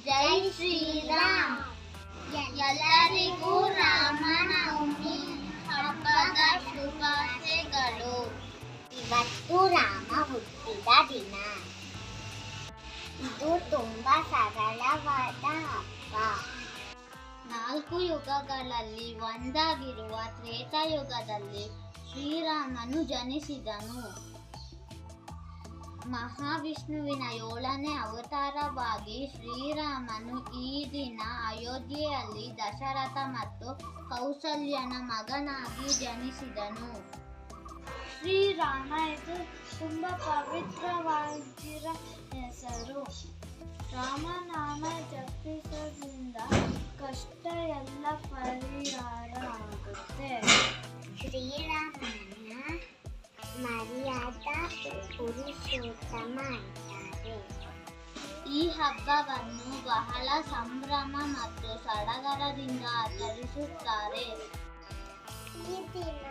ಜೈ ಶ್ರೀರಾಮ್. ಎಲ್ಲರಿಗೂ ರಾಮನವಮಿ ಹಬ್ಬದ ಶುಭಾಶಯಗಳು. ಇವತ್ತು ರಾಮ ಹುಟ್ಟಿದ ದಿನ. ಇದು ತುಂಬಾ ಸರಳವಾದ ಹಬ್ಬ. 4 ಯುಗಗಳಲ್ಲಿ ಒಂದಾಗಿರುವ ತ್ರೇತಾಯುಗದಲ್ಲಿ ಶ್ರೀರಾಮನು ಜನಿಸಿದನು. ಮಹಾವಿಷ್ಣುವಿನ 7ನೇ ಅವತಾರವಾಗಿ ಶ್ರೀರಾಮನು ಈ ದಿನ ಅಯೋಧ್ಯೆಯಲ್ಲಿ ದಶರಥ ಮತ್ತು ಕೌಸಲ್ಯನ ಮಗನಾಗಿ ಜನಿಸಿದನು. ಶ್ರೀರಾಮ ಇದು ತುಂಬಾ ಪವಿತ್ರವಾಗಿರೋ ಹೆಸರು. ರಾಮನಾಮ ಜಪಿಸೋದ್ರಿಂದ ಕಷ್ಟ ಎಲ್ಲ ಪರಿಹಾರ ಆಗುತ್ತೆ. ಶ್ರೀರಾಮನ ಮರ್ಯಾದಾ ಪುರುಷೋತ್ತಮ ಅಂತಾರೆ. ಈ ಹಬ್ಬವನ್ನು ಬಹಳ ಸಂಭ್ರಮ ಮತ್ತು ಸಡಗರದಿಂದ ಆಚರಿಸುತ್ತಾರೆ. ಈ ದಿನ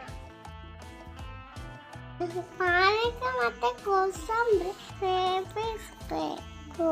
ಪಾನಕ ಮತ್ತು ಕೋಸಂಬರಿ ಸೇವಿಸಬೇಕು.